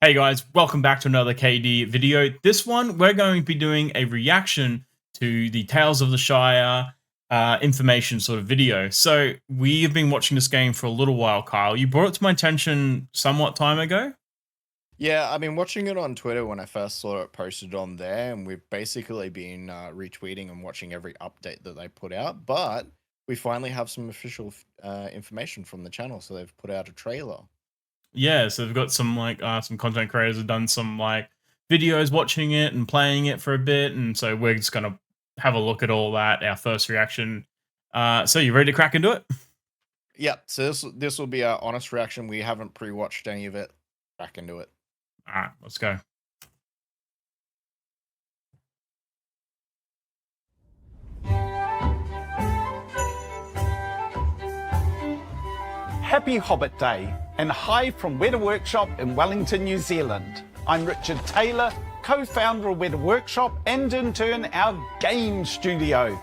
Hey guys, welcome back to another KD video. This one, we're going to be doing a reaction to the Tales of the Shire information sort of video. So we have been watching this game for a little while, Kyle. You brought it to my attention somewhat time ago. Yeah, I've been watching it on Twitter when I first saw it posted on there, and we've basically been retweeting and watching every update that they put out. But we finally have some official information from the channel, so they've put out a trailer. Yeah, so we've got some some content creators have done some videos watching it and playing it for a bit, and so we're just gonna have a look at all that, our first reaction. So you ready to crack into it? Yeah, so this will be our honest reaction. We haven't pre-watched any of it. Crack into it. All right, let's go. Happy Hobbit Day and hi from Weta Workshop in Wellington, New Zealand. I'm Richard Taylor, co-founder of Weta Workshop and in turn our game studio.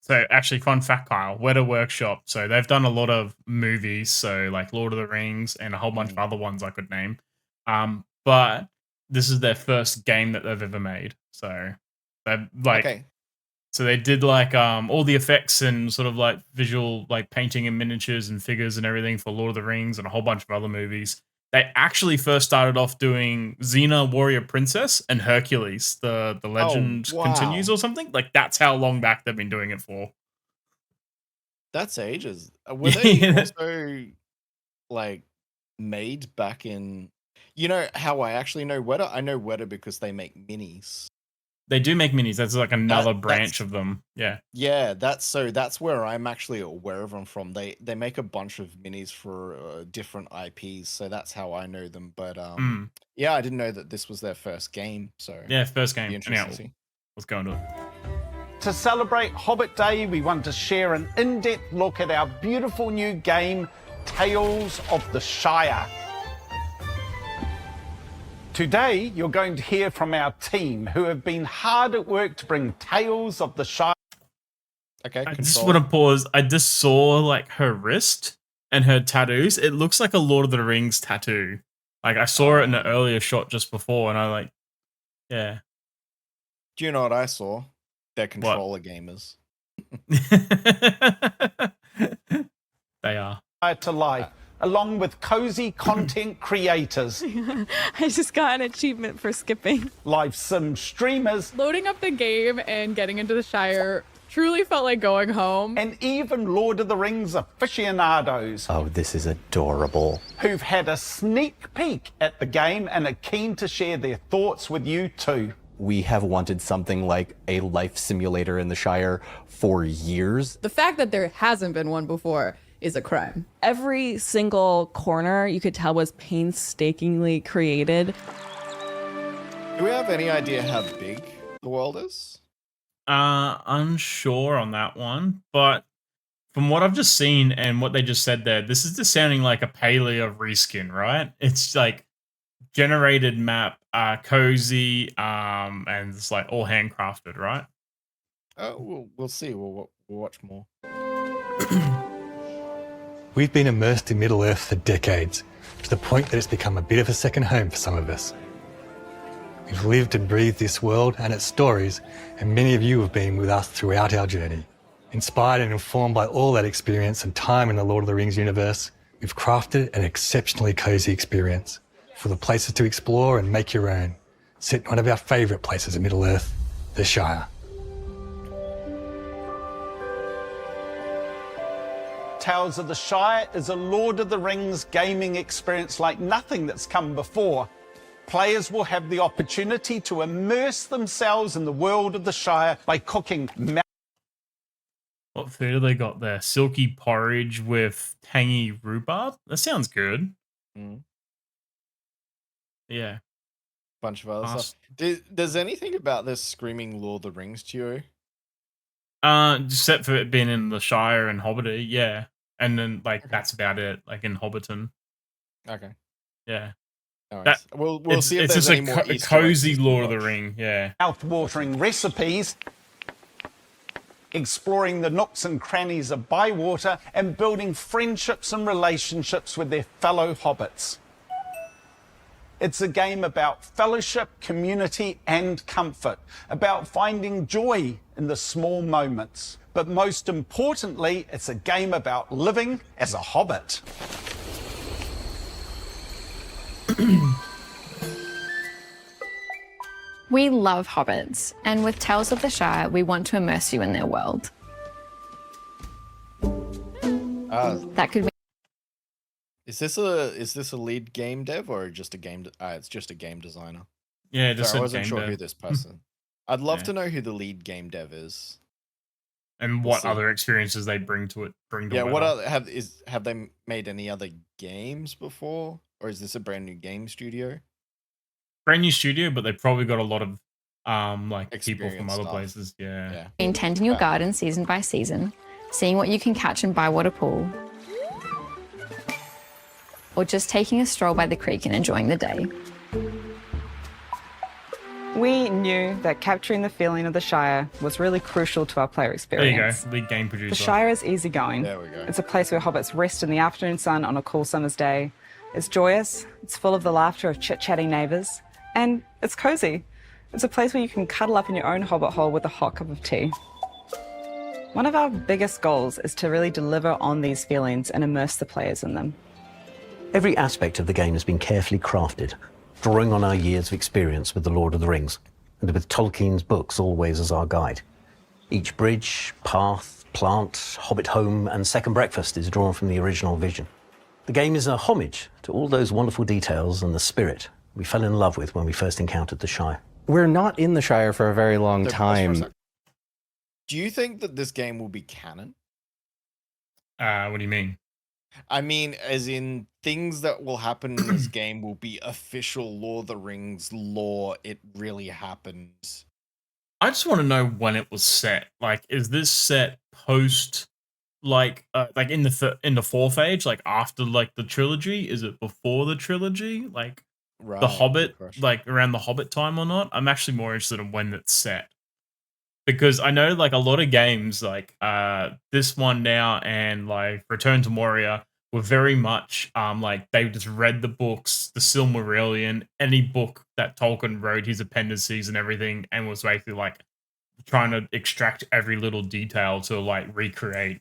So actually, fun fact, Kyle, Weta Workshop. So they've done a lot of movies, so like Lord of the Rings and a whole bunch of other ones I could name. But this is their first game that they've ever made. So they've So they did all the effects and sort of like visual painting and miniatures and figures and everything for Lord of the Rings and a whole bunch of other movies. They actually first started off doing Xena Warrior Princess and Hercules, the legend continues or something. Like that's how long back they've been doing it for. That's ages. Were they also made back in? You know how I actually know Weta? I know Weta because they make minis. They do make minis. That's like another branch of them. Yeah. Yeah, that's where I'm actually aware of them from. They make a bunch of minis for different IPs, so that's how I know them. But yeah, I didn't know that this was their first game. So yeah, first game. Interesting. Let's go into it. To celebrate Hobbit Day, we want to share an in-depth look at our beautiful new game, Tales of the Shire. Today, you're going to hear from our team who have been hard at work to bring Tales of the Shire. Okay, I just want to pause. I just saw like her wrist and her tattoos. It looks like a Lord of the Rings tattoo. Like I saw it in an earlier shot just before, and I yeah. Do you know what I saw? They're controller gamers. They are. To life, along with cozy content creators. I just got an achievement for skipping. Live sim streamers. Loading up the game and getting into the Shire truly felt like going home. And even Lord of the Rings aficionados. Oh, this is adorable. Who've had a sneak peek at the game and are keen to share their thoughts with you too. We have wanted something like a life simulator in the Shire for years. The fact that there hasn't been one before is a crime. Every single corner you could tell was painstakingly created. Do we have any idea how big the world is? Unsure on that one, but from what I've just seen and what they just said there, this is just sounding like a paleo reskin, right? It's like generated map, cozy, and it's like all handcrafted, right? We'll see. We'll watch more. We've been immersed in Middle-earth for decades, to the point that it's become a bit of a second home for some of us. We've lived and breathed this world and its stories, and many of you have been with us throughout our journey. Inspired and informed by all that experience and time in the Lord of the Rings universe, we've crafted an exceptionally cozy experience for the places to explore and make your own. Set in one of our favourite places in Middle-earth, the Shire. Tales of the Shire is a Lord of the Rings gaming experience like nothing that's come before. Players will have the opportunity to immerse themselves in the world of the Shire by cooking. What food have they got there? Silky porridge with tangy rhubarb? That sounds good. Yeah. Bunch of other stuff. Does anything about this screaming Lord of the Rings to you? Except for it being in the Shire and Hobbity, yeah. And then that's about it, like in Hobbiton. Okay. Yeah. All right. We'll see if it's there's just any more a cozy Lord of the Ring, yeah. Mouth-watering recipes, exploring the nooks and crannies of Bywater, and building friendships and relationships with their fellow hobbits. It's a game about fellowship, community, and comfort, about finding joy in the small moments. But most importantly, it's a game about living as a hobbit. We love hobbits, and with Tales of the Shire, we want to immerse you in their world. That could be. Is this a lead game dev or just a game? It's just a game designer. Yeah, just Sorry, I a wasn't game sure dev. who this person. I'd love Yeah. to know who the lead game dev is. And We'll what see. other experiences they bring to it. Yeah, what other, have they made any other games before, or is this a brand new game studio? Brand new studio, but they've probably got a lot of like people from Experience other stuff. places. Yeah. Been tending your Okay. garden season by season, seeing what you can catch in Bywater Pool, or just taking a stroll by the creek and enjoying the day. We knew that capturing the feeling of the Shire was really crucial to our player There you experience. go. Lead game producer. The Shire is easygoing. There we go. It's a place where hobbits rest in the afternoon sun on a cool summer's day. It's joyous, it's full of the laughter of chit-chatting neighbours, and it's cozy. It's a place where you can cuddle up in your own hobbit hole with a hot cup of tea. One of our biggest goals is to really deliver on these feelings and immerse the players in them. Every aspect of the game has been carefully crafted, drawing on our years of experience with The Lord of the Rings, and with Tolkien's books always as our guide. Each bridge, path, plant, hobbit home, and second breakfast is drawn from the original vision. The game is a homage to all those wonderful details and the spirit we fell in love with when we first encountered the Shire. We're not in the Shire for a very long So, pause for a time. sec. Do you think that this game will be canon? What do you mean? I mean, as in things that will happen in this game will be official Lord of the Rings lore. It really happened. I just want to know when it was set. Like, is this set post, like in the fourth age, like after like the trilogy? Is it before the trilogy? Like Right. the good Hobbit, question. like around the Hobbit time or not? I'm actually more interested in when it's set. Because I know like a lot of games like this one now and like Return to Moria were very much like they just read the books, the Silmarillion, any book that Tolkien wrote, his appendices and everything, and was basically like trying to extract every little detail to like recreate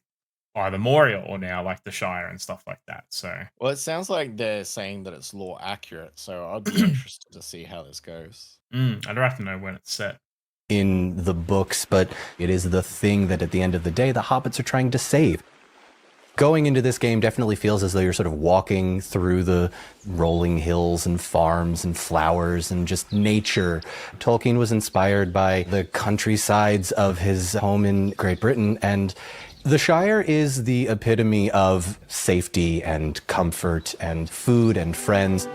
either Moria or now like the Shire and stuff like that. So Well, it sounds like they're saying that it's lore accurate, so I'd be interested to see how this goes. I'd have to know when it's set. In the books, but it is the thing that at the end of the day, the hobbits are trying to save. Going into this game definitely feels as though you're sort of walking through the rolling hills and farms and flowers and just nature. Tolkien was inspired by the countrysides of his home in Great Britain, and the Shire is the epitome of safety and comfort and food and friends.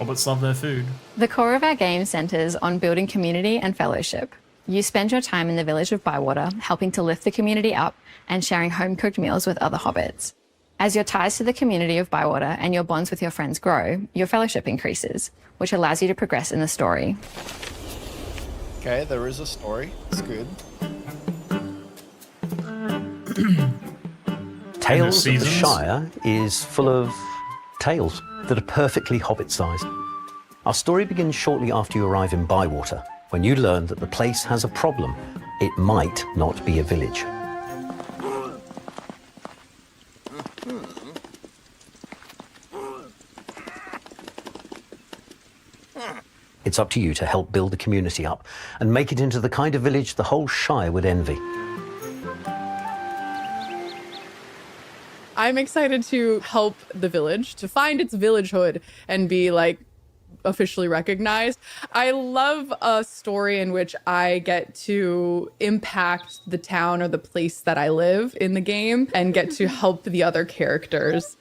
Hobbits love their food. The core of our game centres on building community and fellowship. You spend your time in the village of Bywater, helping to lift the community up and sharing home-cooked meals with other hobbits. As your ties to the community of Bywater and your bonds with your friends grow, your fellowship increases, which allows you to progress in the story. Okay, there is a story. It's good. Tales of the seasons? Shire is full of tales that are perfectly hobbit-sized. Our story begins shortly after you arrive in Bywater, when you learn that the place has a problem. It might not be a village. It's up to you to help build the community up and make it into the kind of village the whole Shire would envy. I'm excited to help the village to find its villagehood and be like officially recognized. I love a story in which I get to impact the town or the place that I live in the game and get to help the other characters.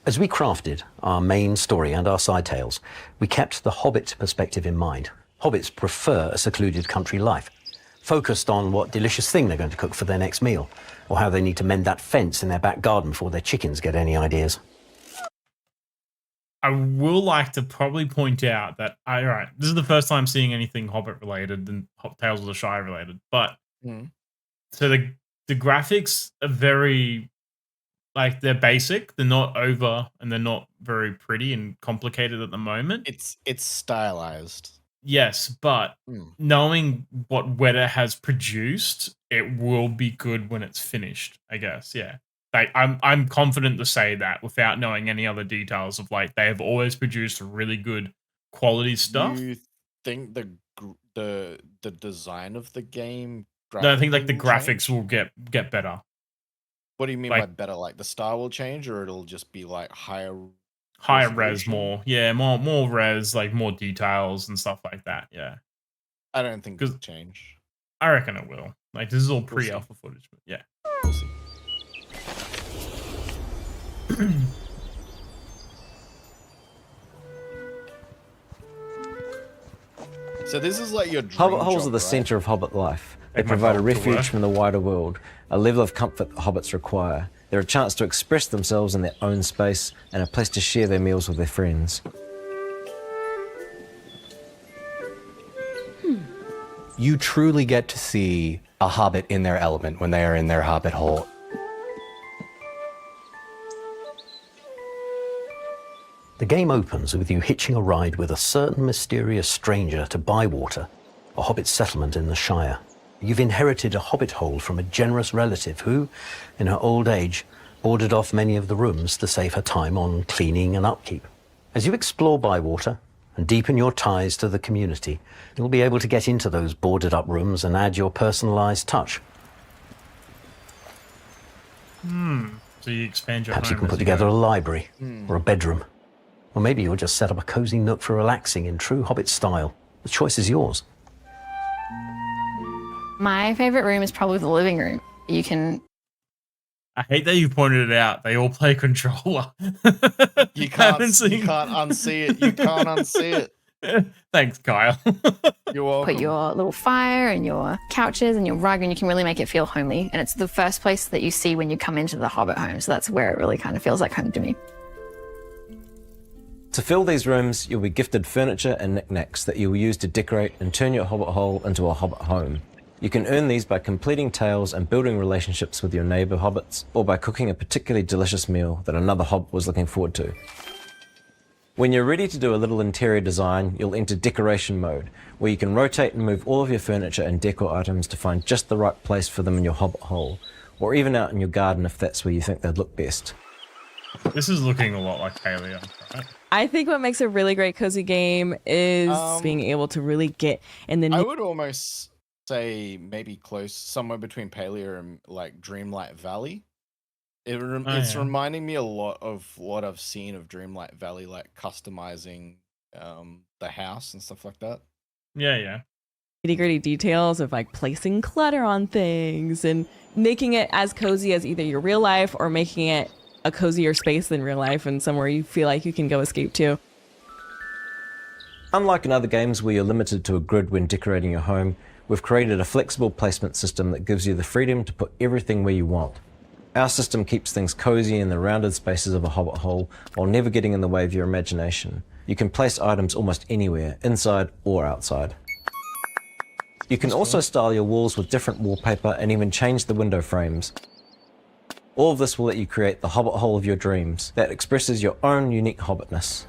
As we crafted our main story and our side tales, we kept the Hobbit perspective in mind. Hobbits prefer a secluded country life, focused on what delicious thing they're going to cook for their next meal, or how they need to mend that fence in their back garden before their chickens get any ideas. I will like to probably point out that this is the first time seeing anything Hobbit related and Tales of the Shire related, but so the graphics are very Like they're basic, they're not over, and they're not very pretty and complicated at the moment. It's stylized. Yes, but knowing what Weta has produced, it will be good when it's finished, I guess. Yeah. Like I'm confident to say that without knowing any other details of like they have always produced really good quality stuff. You think the design of the game No, I think like the graphically graphics will get better. What do you mean by Like better? Like the style will change, or it'll just be like higher higher res resolution? more. Yeah, more res, like more details and stuff like that. Yeah. I don't think 'Cause it'll change. I reckon it will. Like this is all see. pre-alpha footage, but yeah. We'll see. So this is like your dream Hobbit holes job, are the right? centre of Hobbit life. They Make my provide a job to refuge work. from the wider world, a level of comfort that hobbits require. They're a chance to express themselves in their own space and a place to share their meals with their friends. You truly get to see a hobbit in their element when they are in their hobbit hole. The game opens with you hitching a ride with a certain mysterious stranger to Bywater, a hobbit settlement in the Shire. You've inherited a hobbit hole from a generous relative who, in her old age, boarded off many of the rooms to save her time on cleaning and upkeep. As you explore Bywater and deepen your ties to the community, you'll be able to get into those boarded up rooms and add your personalised touch. So you expand your Perhaps you home can as put together a go. library or a bedroom. Or maybe you'll just set up a cosy nook for relaxing in true Hobbit style. The choice is yours. My favorite room is probably the living room. You can I hate that you pointed it out. They all play controller. You Haven't can't unsee it. You can't unsee it. Thanks, Kyle. You're welcome. put your little fire and your couches and your rug, and you can really make it feel homely. And it's the first place that you see when you come into the Hobbit home. So that's where it really kind of feels like home to me. To fill these rooms, you'll be gifted furniture and knickknacks that you'll use to decorate and turn your Hobbit hole into a Hobbit home. You can earn these by completing tales and building relationships with your neighbour Hobbits, or by cooking a particularly delicious meal that another Hobbit was looking forward to. When you're ready to do a little interior design, you'll enter decoration mode, where you can rotate and move all of your furniture and decor items to find just the right place for them in your Hobbit hole, or even out in your garden if that's where you think they'd look best. This is looking a lot like Paleo, right? I think what makes a really great cozy game is being able to really get in the. I would almost say maybe close, somewhere between Paleo and like Dreamlight Valley. It's reminding me a lot of what I've seen of Dreamlight Valley, like customizing the house and stuff like that. Yeah. Nitty-gritty details of like placing clutter on things and making it as cozy as either your real life or making it a cozier space than real life and somewhere you feel like you can go escape to. Unlike in other games where you're limited to a grid when decorating your home, we've created a flexible placement system that gives you the freedom to put everything where you want. Our system keeps things cozy in the rounded spaces of a Hobbit hole while never getting in the way of your imagination. You can place items almost anywhere, inside or outside. You can also style your walls with different wallpaper and even change the window frames. All of this will let you create the Hobbit hole of your dreams that expresses your own unique Hobbitness.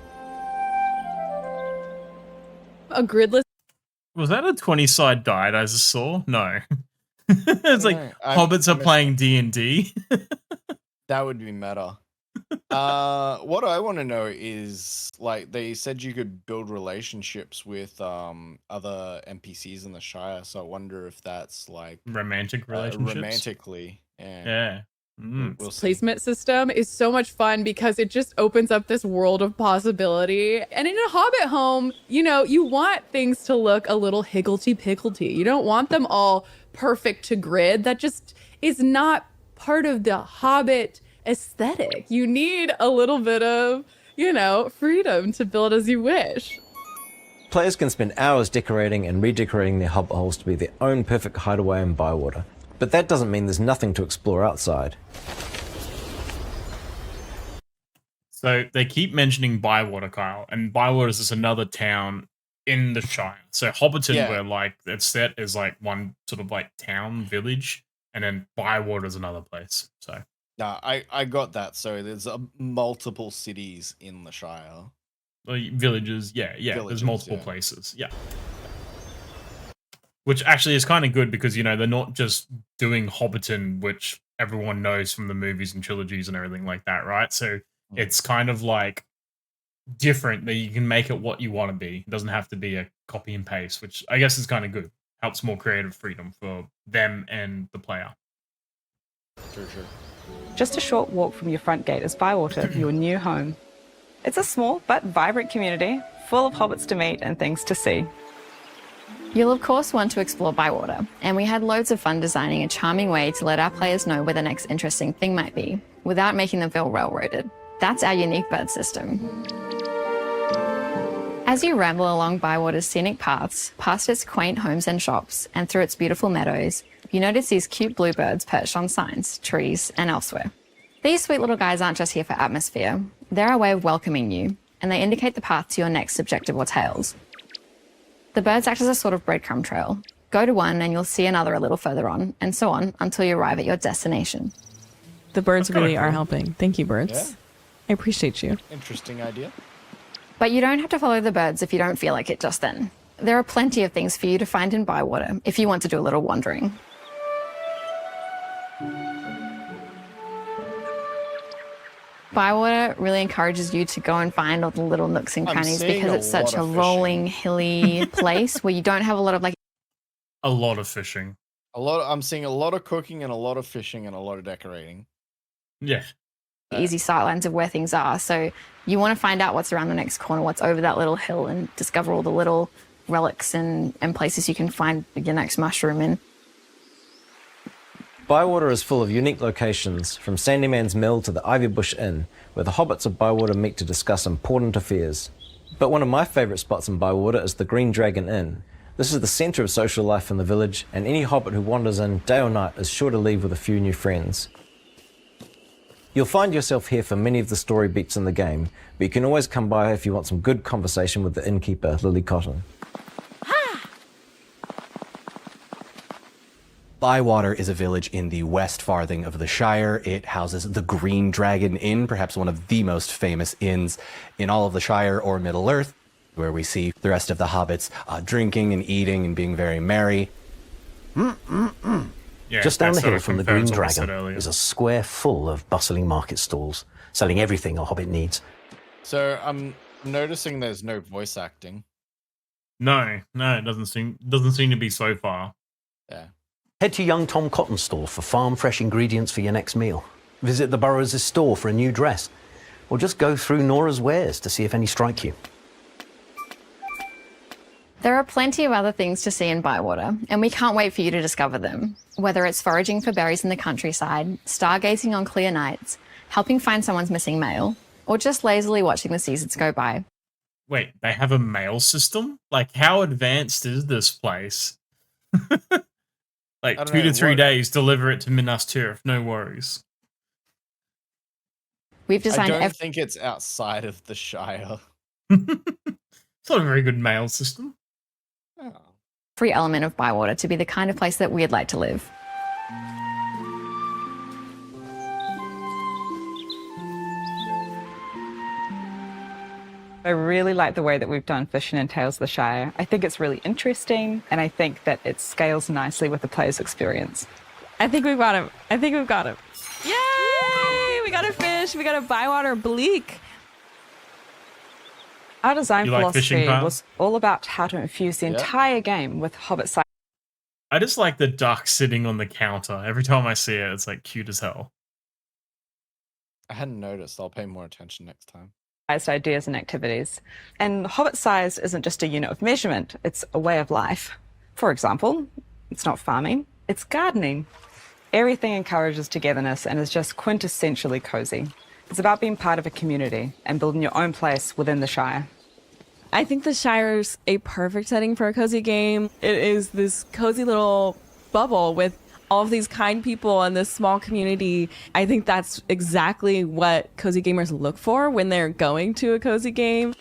A gridless. Was that a 20-side guide I just saw? No. It's like Hobbits are playing D&D. That would be meta. What I want to know is, like, they said you could build relationships with other NPCs in the Shire, so I wonder if that's like Romantic relationships. romantically. Yeah. We'll see. Placement system is so much fun because it just opens up this world of possibility. And in a Hobbit home, you know, you want things to look a little higgledy-piggledy. You don't want them all perfect to grid. That just is not part of the Hobbit aesthetic. You need a little bit of, you know, freedom to build as you wish. Players can spend hours decorating and redecorating their Hobbit holes to be their own perfect hideaway in Bywater. But that doesn't mean there's nothing to explore outside. So they keep mentioning Bywater, Kyle, and Bywater is just another town in the Shire. So Hobbiton, where like it's set as like one sort of like town village, and then Bywater is another place. So No, I got that. So there's multiple cities in the Shire. Villages, yeah. There's Villages, multiple yeah. places, yeah. Which actually is kind of good because, you know, they're not just doing Hobbiton, which everyone knows from the movies and trilogies and everything like that, right? So it's kind of like different that you can make it what you want to be. It doesn't have to be a copy and paste, which I guess is kind of good. Helps more creative freedom for them and the player. Sure. Just a short walk from your front gate is Bywater, your new home. It's a small but vibrant community, full of hobbits to meet and things to see. You'll of course want to explore Bywater, and we had loads of fun designing a charming way to let our players know where the next interesting thing might be, without making them feel railroaded. That's our unique bird system. As you ramble along Bywater's scenic paths, past its quaint homes and shops, and through its beautiful meadows, you notice these cute bluebirds perched on signs, trees, and elsewhere. These sweet little guys aren't just here for atmosphere. They're our way of welcoming you, and they indicate the path to your next objective or tales. The birds act as a sort of breadcrumb trail. Go to one and you'll see another a little further on, and so on until you arrive at your destination. The birds really are helping. Thank you, birds. Yeah. I appreciate you. Interesting idea. But you don't have to follow the birds if you don't feel like it just then. There are plenty of things for you to find in Bywater if you want to do a little wandering. Bywater really encourages you to go and find all the little nooks and crannies because it's such a rolling, hilly place where you don't have a lot of like... A lot of fishing. I'm seeing a lot of cooking and a lot of fishing and a lot of decorating. Yeah. Easy sightlines of where things are. So you want to find out what's around the next corner, what's over that little hill, and discover all the little relics and places you can find your next mushroom in. Bywater is full of unique locations, from Sandyman's Mill to the Ivy Bush Inn, where the hobbits of Bywater meet to discuss important affairs. But one of my favourite spots in Bywater is the Green Dragon Inn. This is the centre of social life in the village, and any hobbit who wanders in, day or night, is sure to leave with a few new friends. You'll find yourself here for many of the story beats in the game, but you can always come by if you want some good conversation with the innkeeper, Lily Cotton. Bywater is a village in the west farthing of the Shire. It houses the Green Dragon Inn, perhaps one of the most famous inns in all of the Shire or Middle-earth, where we see the rest of the hobbits drinking and eating and being very merry. Yeah, Just down the that sort hill of from the Green confirms what I said Dragon earlier. is a square full of bustling market stalls, selling everything a hobbit needs. So I'm noticing there's no voice acting. No, it doesn't seem to be so far. Yeah. Head to young Tom Cotton's store for farm fresh ingredients for your next meal. Visit the Burrows' store for a new dress. Or just go through Nora's wares to see if any strike you. There are plenty of other things to see in Bywater, and we can't wait for you to discover them. Whether it's foraging for berries in the countryside, stargazing on clear nights, helping find someone's missing mail, or just lazily watching the seasons go by. Wait, they have a mail system? Like, how advanced is this place? Like, 2 to 3 days, deliver it to Minas Tirith, no worries. We've designed I don't think it's outside of the Shire. It's not a very good mail system. every element of Bywater to be the kind of place that we'd like to live. I really like the way that we've done fishing in Tales of the Shire. I think it's really interesting, and I think that it scales nicely with the player's experience. I think we've got him. I think we've got him. Yay! We got a fish. We got a Bywater bleak. Our design You like fishing, philosophy Kyle? was all about how to infuse the entire game with Hobbit side. I just like the duck sitting on the counter. Every time I see it, it's like cute as hell. I hadn't noticed. I'll pay more attention next time. Ideas and activities. And Hobbit size isn't just a unit of measurement, it's a way of life. For example, it's not farming, it's gardening. Everything encourages togetherness and is just quintessentially cozy. It's about being part of a community and building your own place within the Shire. I think the Shire's a perfect setting for a cozy game. It is this cozy little bubble with all of these kind people and this small community. I think that's exactly what cozy gamers look for when they're going to a cozy game.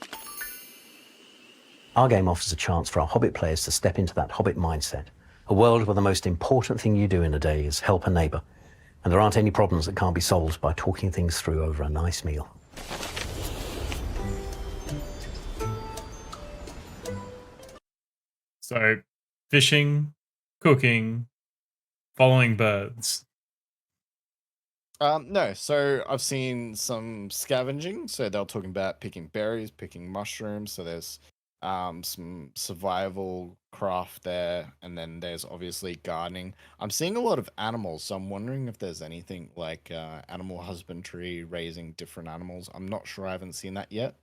Our game offers a chance for our Hobbit players to step into that Hobbit mindset, a world where the most important thing you do in a day is help a neighbour, And there aren't any problems that can't be solved by talking things through over a nice meal. So, fishing, cooking, following birds. No, so I've seen some scavenging. So they're talking about picking berries, picking mushrooms. So there's some survival craft there, and then there's obviously gardening. I'm seeing a lot of animals, so I'm wondering if there's anything like animal husbandry, raising different animals. I'm not sure. I haven't seen that yet.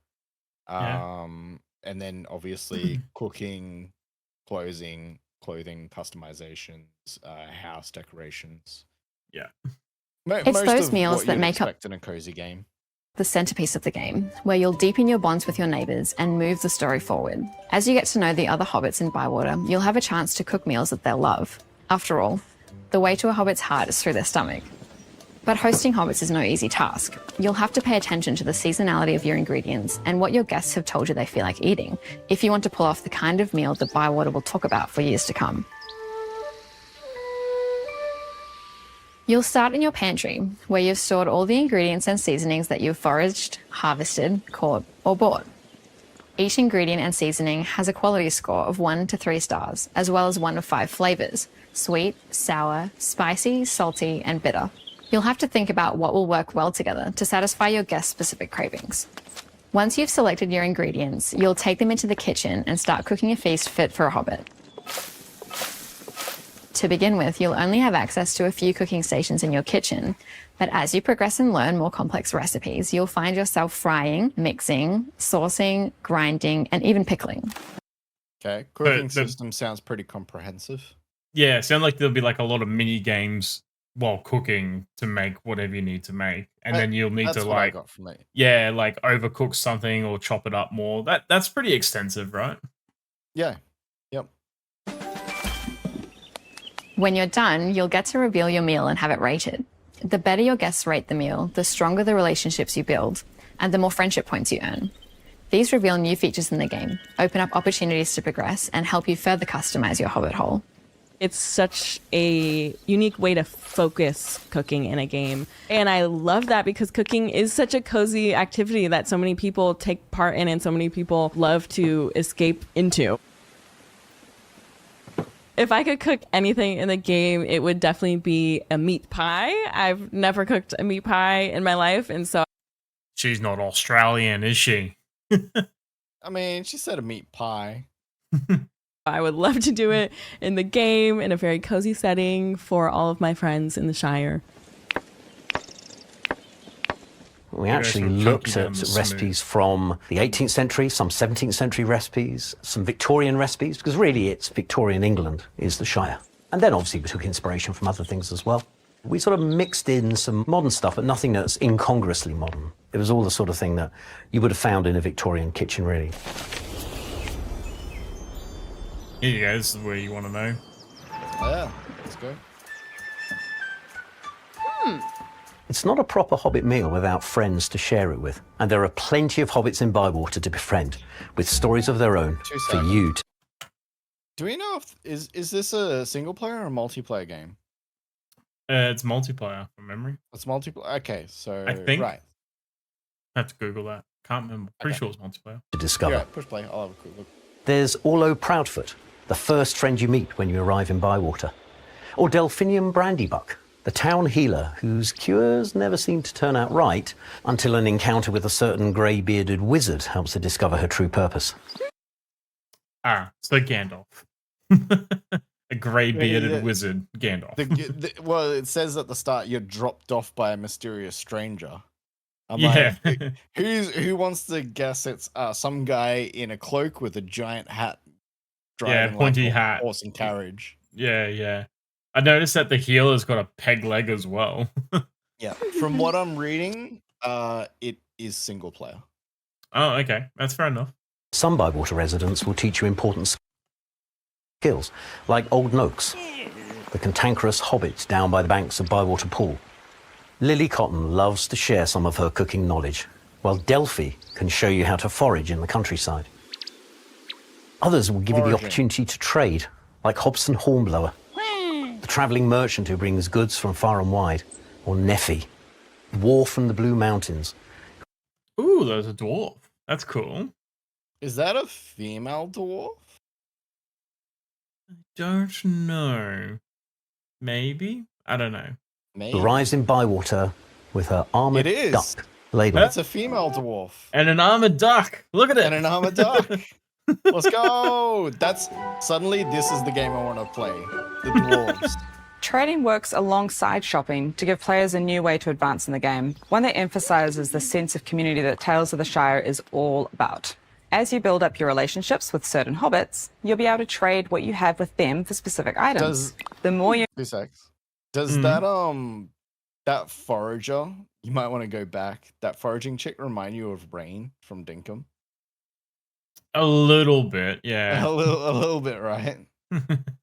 Yeah. And then obviously cooking, clothing, customizations, house decorations. Yeah. It's those meals that make up in a cozy game. the centerpiece of the game, where you'll deepen your bonds with your neighbors and move the story forward. As you get to know the other hobbits in Bywater, you'll have a chance to cook meals that they'll love. After all, the way to a hobbit's heart is through their stomach. But hosting hobbits is no easy task. You'll have to pay attention to the seasonality of your ingredients and what your guests have told you they feel like eating, if you want to pull off the kind of meal that Bywater will talk about for years to come. You'll start in your pantry, where you've stored all the ingredients and seasonings that you've foraged, harvested, caught, or bought. Each ingredient and seasoning has a quality score of 1 to 3 stars, as well as 1 of 5 flavors: sweet, sour, spicy, salty, and bitter. You'll have to think about what will work well together to satisfy your guests' specific cravings. Once you've selected your ingredients, you'll take them into the kitchen and start cooking a feast fit for a hobbit. To begin with, you'll only have access to a few cooking stations in your kitchen, but as you progress and learn more complex recipes, you'll find yourself frying, mixing, saucing, grinding, and even pickling. Okay, cooking system sounds pretty comprehensive. Yeah, it sounds like there'll be like a lot of mini games while cooking to make whatever you need to make, and then you'll need to like, yeah, like overcook something or chop it up more. That's pretty extensive, right? Yeah. Yep. When you're done, you'll get to reveal your meal and have it rated. The better your guests rate the meal, the stronger the relationships you build, and the more friendship points you earn. These reveal new features in the game, open up opportunities to progress, and help you further customize your hobbit hole. It's such a unique way to focus cooking in a game. And I love that because cooking is such a cozy activity that so many people take part in and so many people love to escape into. If I could cook anything in the game, it would definitely be a meat pie. I've never cooked a meat pie in my life, and so... She's not Australian, is she? I mean, she said a meat pie. I would love to do it in the game in a very cozy setting for all of my friends in the Shire. We actually looked at recipes from the 18th century, some 17th century recipes, some Victorian recipes, because really it's Victorian England is the Shire. And then obviously we took inspiration from other things as well. We sort of mixed in some modern stuff, but nothing that's incongruously modern. It was all the sort of thing that you would have found in a Victorian kitchen, really. Here you go, this is where you want to know. Yeah, let's go. It's not a proper hobbit meal without friends to share it with. And there are plenty of hobbits in Bywater to befriend, with stories of their own for you to... Do we know if is this a single player or a multiplayer game? It's multiplayer from memory. It's multiplayer. Okay, so I think. right. I have to Google that. Can't remember. Pretty sure it's multiplayer. To discover. Yeah, push play. I'll have a quick look. There's Orlo Proudfoot, the first friend you meet when you arrive in Bywater. Or Delphinium Brandybuck, the town healer whose cures never seem to turn out right until an encounter with a certain grey-bearded wizard helps her discover her true purpose. Ah, so Gandalf. A grey-bearded wizard, Gandalf. Well, it says at the start you're dropped off by a mysterious stranger. I'm yeah. like, who wants to guess it's some guy in a cloak with a giant hat driving pointy like hat, horse and carriage. Yeah. I noticed that the healer's got a peg leg as well. Yeah, from what I'm reading, it is single player. Oh, okay, that's fair enough. Some Bywater residents will teach you important skills, like Old Noakes, the cantankerous hobbit down by the banks of Bywater Pool. Lily Cotton loves to share some of her cooking knowledge, while Delphi can show you how to forage in the countryside. Others will give you the opportunity to trade, like Hobson Hornblower, the travelling merchant who brings goods from far and wide. or Neffy, dwarf from the Blue Mountains. Ooh, there's a dwarf. That's cool. Is that a female dwarf? Don't know. Maybe? I don't know. Maybe. Who arrives in Bywater with her armored It is. duck laden. That's a female dwarf. And an armored duck. Look at it. And an armored duck. Let's go. Suddenly this is the game I want to play. The dwarves. Trading works alongside shopping to give players a new way to advance in the game, one that emphasises the sense of community that Tales of the Shire is all about. As you build up your relationships with certain hobbits, you'll be able to trade what you have with them for specific items. The more you... 2 secs. Does that forager, you might want to go back, that foraging chick remind you of Rain from Dinkum? A little bit, yeah. A little bit, right?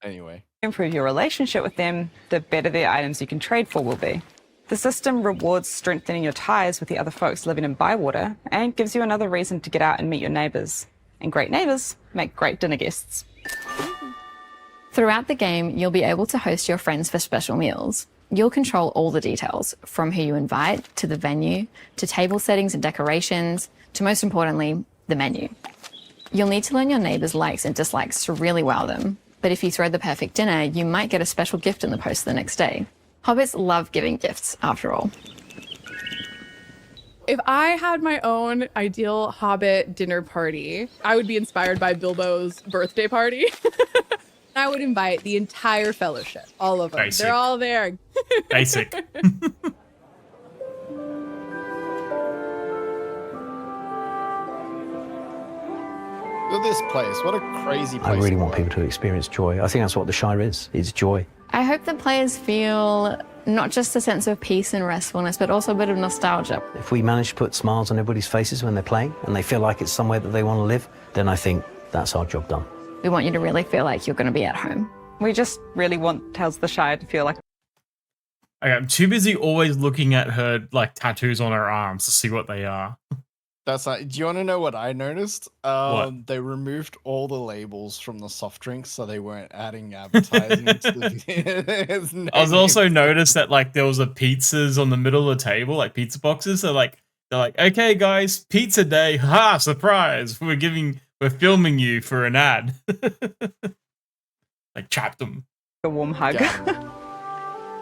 Anyway. improve your relationship with them, the better the items you can trade for will be. The system rewards strengthening your ties with the other folks living in Bywater and gives you another reason to get out and meet your neighbours. And great neighbours make great dinner guests. Throughout the game, you'll be able to host your friends for special meals. You'll control all the details, from who you invite, to the venue, to table settings and decorations, to most importantly, the menu. You'll need to learn your neighbours' likes and dislikes to really wow them. But if you throw the perfect dinner, you might get a special gift in the post the next day. Hobbits love giving gifts, after all. If I had my own ideal Hobbit dinner party, I would be inspired by Bilbo's birthday party. I would invite the entire fellowship, all of them. Basic. They're all there. Basic. Look at this place. What a crazy place. I really want people to experience joy. I think that's what the Shire is. It's joy. I hope that players feel not just a sense of peace and restfulness, but also a bit of nostalgia. If we manage to put smiles on everybody's faces when they're playing and they feel like it's somewhere that they want to live, then I think that's our job done. We want you to really feel like you're going to be at home. We just really want Tales of the Shire to feel like... Okay, I'm too busy always looking at her like tattoos on her arms to see what they are. That's like, do you want to know what I noticed? What? They removed all the labels from the soft drinks so they weren't adding advertising to the I was also noticed that like there was a pizzas on the middle of the table, like pizza boxes. So like they're like, okay guys, pizza day, ha, surprise. We're filming you for an ad. Like trapped them. a warm hug. Yeah.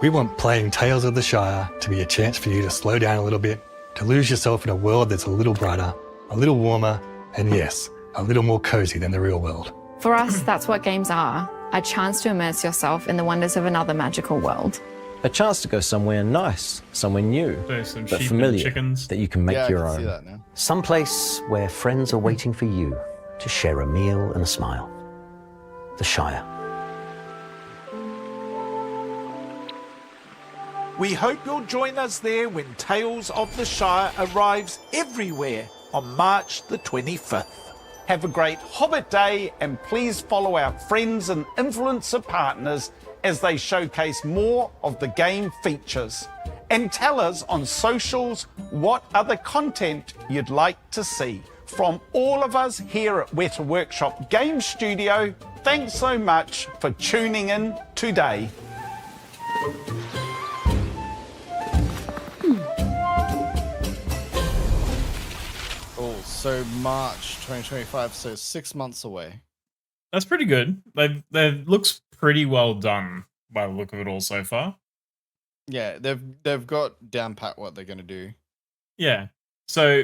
We want playing Tales of the Shire to be a chance for you to slow down a little bit, to lose yourself in a world that's a little brighter, a little warmer, and yes, a little more cozy than the real world. For us, that's what games are. A chance to immerse yourself in the wonders of another magical world. A chance to go somewhere nice, somewhere new, There's some but sheep familiar, and chickens. that you can make Yeah, I your can see own. that now. Someplace where friends are waiting for you to share a meal and a smile. The Shire. We hope you'll join us there when Tales of the Shire arrives everywhere on March the 25th. Have a great Hobbit Day and please follow our friends and influencer partners as they showcase more of the game features. And tell us on socials what other content you'd like to see. From all of us here at Weta Workshop Game Studio, thanks so much for tuning in today. Oh, so March 2025, so 6 months away. That's pretty good. They looks pretty well done by the look of it all so far. Yeah, they've got down pat what they're gonna do. Yeah. So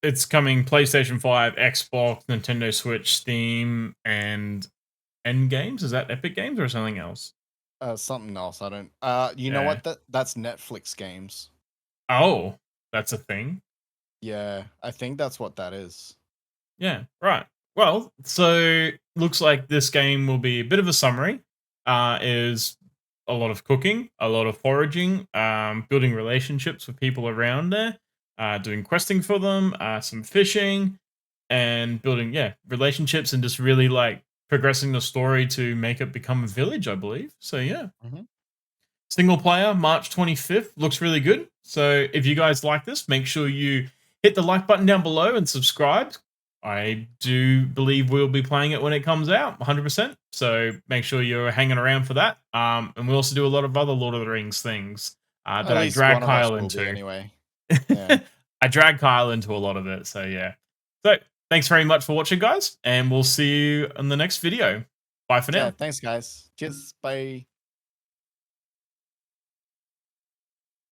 it's coming PlayStation 5, Xbox, Nintendo Switch, Steam, and End Games. Is that Epic Games or something else? Something else. I don't. You know Yeah. what? That's Netflix games. Oh, that's a thing. Yeah, I think that's what that is. Yeah, right. Well, so looks like this game will be a bit of a summary. Is a lot of cooking, a lot of foraging, building relationships with people around there, doing questing for them, some fishing, and building relationships and just really like progressing the story to make it become a village, I believe. So yeah. Mhm. Single player, March 25th, looks really good. So if you guys like this, make sure you hit the like button down below and subscribe. I do believe we'll be playing it when it comes out, 100%. So make sure you're hanging around for that. And we also do a lot of other Lord of the Rings things. that At I least drag one of us Kyle will be into. anyway. Yeah. I drag Kyle into a lot of it. So yeah. So thanks very much for watching, guys, and we'll see you in the next video. Bye for now. Yeah, thanks, guys. Cheers. Bye.